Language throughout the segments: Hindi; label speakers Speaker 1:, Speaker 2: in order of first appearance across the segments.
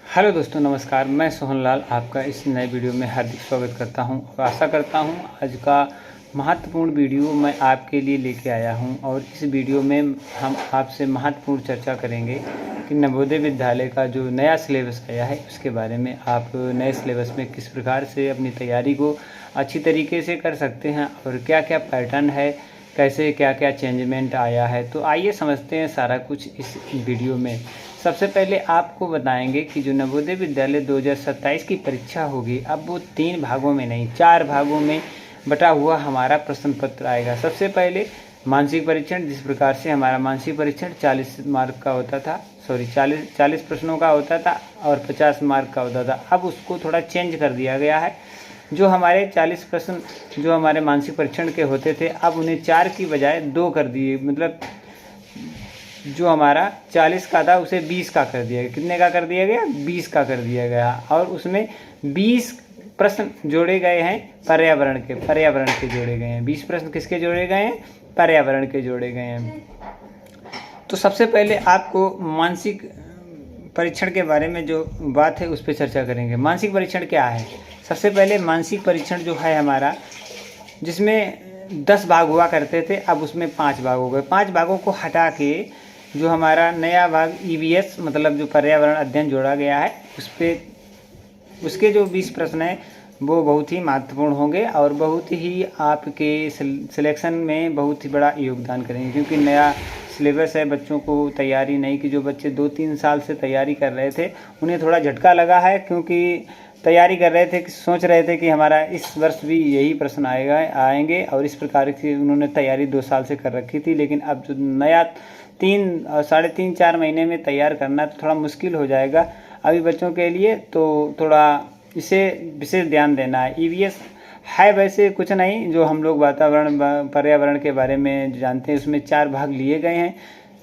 Speaker 1: हेलो दोस्तों, नमस्कार। मैं सोहनलाल आपका इस नए वीडियो में हार्दिक स्वागत करता हूं और आशा करता हूं आज का महत्वपूर्ण वीडियो मैं आपके लिए लेके आया हूं। और इस वीडियो में हम आपसे महत्वपूर्ण चर्चा करेंगे कि नवोदय विद्यालय का जो नया सिलेबस आया है उसके बारे में। आप नए सिलेबस में किस प्रकार से अपनी तैयारी को अच्छी तरीके से कर सकते हैं और क्या क्या पैटर्न है, कैसे क्या क्या चेंजमेंट आया है। तो आइए समझते हैं सारा कुछ इस वीडियो में। सबसे पहले आपको बताएंगे कि जो नवोदय विद्यालय 2027 की परीक्षा होगी, अब वो 3 भागों में नहीं 4 भागों में बटा हुआ हमारा प्रश्न पत्र आएगा। सबसे पहले मानसिक परीक्षण, जिस प्रकार से हमारा मानसिक परीक्षण 40 मार्क का होता था, 40 प्रश्नों का होता था और 50 मार्क का होता था। अब उसको थोड़ा चेंज कर दिया गया है। जो हमारे 40 प्रश्न जो हमारे मानसिक परीक्षण के होते थे, अब उन्हें 4 की बजाय 2 कर दिए। मतलब जो हमारा 40 का था उसे 20 का कर दिया गया। कितने का कर दिया गया? 20 का कर दिया गया। और उसमें 20 प्रश्न जोड़े गए हैं पर्यावरण के जोड़े गए हैं। 20 प्रश्न किसके जोड़े गए हैं? पर्यावरण के जोड़े गए हैं। तो सबसे पहले आपको मानसिक परीक्षण के बारे में जो बात है उस पर चर्चा करेंगे। मानसिक परीक्षण क्या है? सबसे पहले मानसिक परीक्षण जो है हमारा, जिसमें 10 भाग हुआ करते थे, अब उसमें 5 भाग हो गए। 5 भागों को हटा के जो हमारा नया भाग ईवीएस मतलब जो पर्यावरण अध्ययन जोड़ा गया है, उसके जो 20 प्रश्न हैं वो बहुत ही महत्वपूर्ण होंगे और बहुत ही आपके सिलेक्शन में बहुत ही बड़ा योगदान करेंगे। क्योंकि नया सिलेबस है, बच्चों को तैयारी नहीं की। जो बच्चे 2-3 साल से तैयारी कर रहे थे उन्हें थोड़ा झटका लगा है, क्योंकि तैयारी कर रहे थे, सोच रहे थे कि हमारा इस वर्ष भी यही प्रश्न आएंगे और इस प्रकार की उन्होंने तैयारी 2 साल से कर रखी थी। लेकिन अब जो नया 3 3.5 4 महीने में तैयार करना तो थोड़ा मुश्किल हो जाएगा अभी बच्चों के लिए। तो थोड़ा इसे विशेष ध्यान देना है। ईवीएस है वैसे कुछ नहीं, जो हम लोग वातावरण पर्यावरण के बारे में जानते हैं उसमें 4 भाग लिए गए हैं।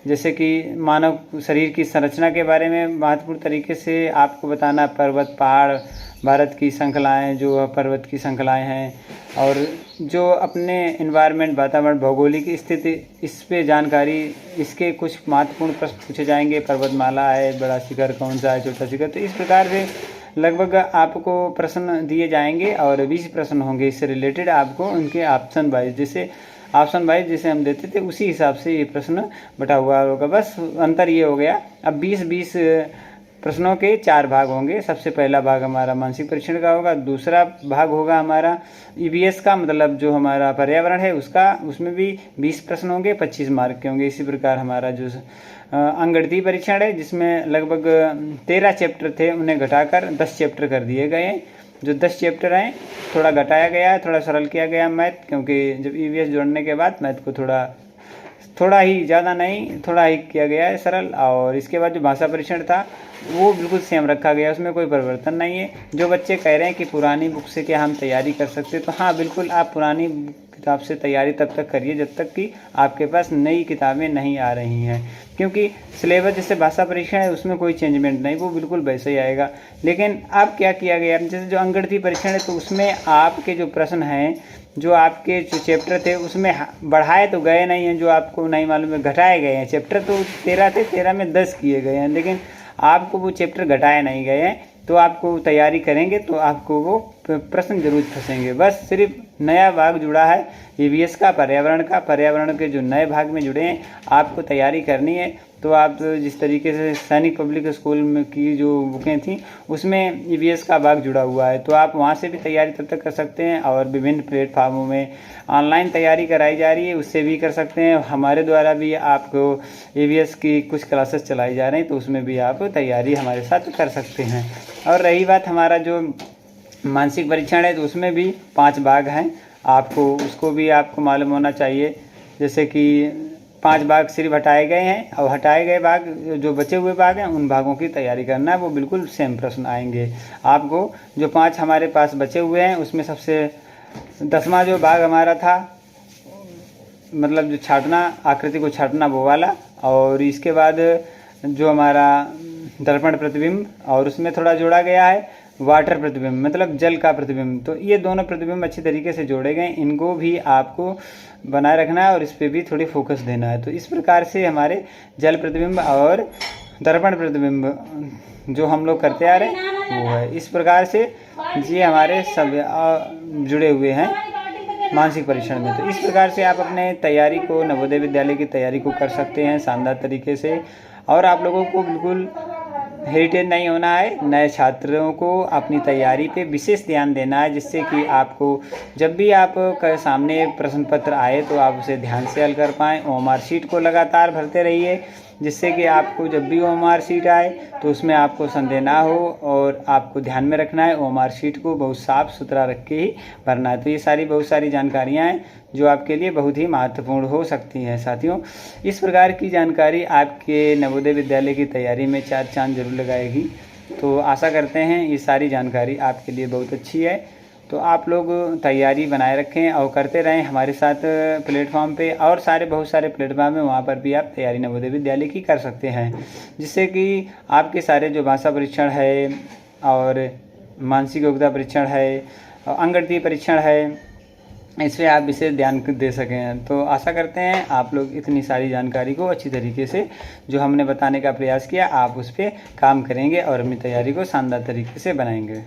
Speaker 1: जैसे कि मानव शरीर की संरचना के बारे में महत्वपूर्ण तरीके से आपको बताना, पर्वत पहाड़, भारत की श्रृंखलाएँ जो पर्वत की श्रृंखलाएँ हैं, और जो अपने इन्वायरमेंट वातावरण भौगोलिक स्थिति इस पे जानकारी, इसके कुछ महत्वपूर्ण प्रश्न पूछे जाएंगे। पर्वतमाला है, बड़ा शिखर कौन सा है, छोटा शिखर। तो इस प्रकार से लगभग आपको प्रश्न दिए जाएंगे और 20 प्रश्न होंगे इससे रिलेटेड। आपको उनके ऑप्शन वाइज जैसे हम देते थे उसी हिसाब से ये प्रश्न बटा हुआ होगा। बस अंतर ये हो गया, अब 20-20 प्रश्नों के 4 भाग होंगे। सबसे पहला भाग हमारा मानसिक परीक्षण का होगा, दूसरा भाग होगा हमारा ईवीएस का मतलब जो हमारा पर्यावरण है उसका, उसमें भी 20 प्रश्न होंगे, 25 मार्क के होंगे। इसी प्रकार हमारा जो अंकगणितीय परीक्षण है, जिसमें लगभग 13 चैप्टर थे, उन्हें घटाकर 10 चैप्टर कर दिए गए हैं। जो 10 चैप्टर हैं थोड़ा घटाया गया है, थोड़ा सरल किया गया मैथ, क्योंकि जब ईवीएस जोड़ने के बाद मैथ को थोड़ा ही, ज़्यादा नहीं, थोड़ा ही किया गया है सरल। और इसके बाद जो भाषा परीक्षण था वो बिल्कुल सेम रखा गया, उसमें कोई परिवर्तन नहीं है। जो बच्चे कह रहे हैं कि पुरानी बुक से क्या हम तैयारी कर सकते, तो हाँ बिल्कुल, आप पुरानी किताब से तैयारी तब तक करिए जब तक कि आपके पास नई किताबें नहीं आ रही हैं। क्योंकि सिलेबस जैसे भाषा परीक्षण है उसमें कोई चेंजमेंट नहीं, वो बिल्कुल वैसे ही आएगा। लेकिन अब क्या किया गया, जैसे जो अंकगणितीय परीक्षण है तो उसमें आपके जो प्रश्न हैं, जो आपके जो चैप्टर थे उसमें बढ़ाए तो गए नहीं हैं, जो आपको नहीं मालूम है घटाए गए हैं। चैप्टर तो 13 थे, 13 में 10 किए गए हैं, लेकिन आपको वो चैप्टर घटाए नहीं गए हैं। तो आपको तैयारी करेंगे तो आपको वो प्रश्न जरूर फंसेंगे। बस सिर्फ नया भाग जुड़ा है ईवीएस का, पर्यावरण के जो नए भाग में जुड़े हैं, आपको तैयारी करनी है। तो आप जिस तरीके से सैनिक पब्लिक स्कूल में की जो बुकें थी उसमें ईवीएस का भाग जुड़ा हुआ है, तो आप वहाँ से भी तैयारी तब तक कर सकते हैं। और विभिन्न प्लेटफार्मों में ऑनलाइन तैयारी कराई जा रही है, उससे भी कर सकते हैं। हमारे द्वारा भी आपको ईवीएस की कुछ क्लासेस चलाई जा रही हैं, तो उसमें भी आप तैयारी हमारे साथ कर सकते हैं। और रही बात हमारा जो मानसिक परीक्षण है, तो उसमें भी 5 भाग हैं, आपको उसको भी आपको मालूम होना चाहिए। जैसे कि 5 भाग सिर्फ हटाए गए हैं, और हटाए गए भाग जो बचे हुए भाग हैं उन भागों की तैयारी करना है, वो बिल्कुल सेम प्रश्न आएंगे आपको। जो 5 हमारे पास बचे हुए हैं उसमें सबसे 10वां जो भाग हमारा था, मतलब जो छाटना, आकृति को छाटना, वो वाला। और इसके बाद जो हमारा दर्पण प्रतिबिंब, और उसमें थोड़ा जोड़ा गया है वाटर प्रतिबिंब, मतलब जल का प्रतिबिंब। तो ये दोनों प्रतिबिंब अच्छी तरीके से जोड़े गए, इनको भी आपको बनाए रखना है और इस पर भी थोड़ी फोकस देना है। तो इस प्रकार से हमारे जल प्रतिबिंब और दर्पण प्रतिबिंब जो हम लोग करते आ रहे हैं वो है। इस प्रकार से ये हमारे सब जुड़े हुए हैं मानसिक परीक्षण में। तो इस प्रकार से आप अपने तैयारी को, नवोदय विद्यालय की तैयारी को कर सकते हैं शानदार तरीके से। और आप लोगों को बिल्कुल हेरिटेज नहीं होना है। नए छात्रों को अपनी तैयारी पे विशेष ध्यान देना है, जिससे कि आपको जब भी आप सामने प्रश्न पत्र आए तो आप उसे ध्यान से हल कर पाएँ। ओएमआर शीट को लगातार भरते रहिए, जिससे कि आपको जब भी ओएमआर शीट आए तो उसमें आपको संदेह ना हो। और आपको ध्यान में रखना है ओएमआर शीट को बहुत साफ़ सुथरा रख के ही भरना है। तो ये बहुत सारी जानकारियाँ हैं जो आपके लिए बहुत ही महत्वपूर्ण हो सकती हैं साथियों। इस प्रकार की जानकारी आपके नवोदय विद्यालय की तैयारी में 4 चांद जरूर लगाएगी। तो आशा करते हैं ये सारी जानकारी आपके लिए बहुत अच्छी है। तो आप लोग तैयारी बनाए रखें और करते रहें हमारे साथ प्लेटफॉर्म पे। और बहुत सारे प्लेटफॉर्म है, वहाँ पर भी आप तैयारी नवोदय विद्यालय की कर सकते हैं, जिससे कि आपके सारे जो भाषा परीक्षण है और मानसिक योग्यता परीक्षण है और अंकगणितीय परीक्षण है, इस पर आप विशेष ध्यान दे सकें। तो आशा करते हैं आप लोग इतनी सारी जानकारी को अच्छी तरीके से जो हमने बताने का प्रयास किया आप उस पर काम करेंगे और अपनी तैयारी को शानदार तरीके से बनाएंगे।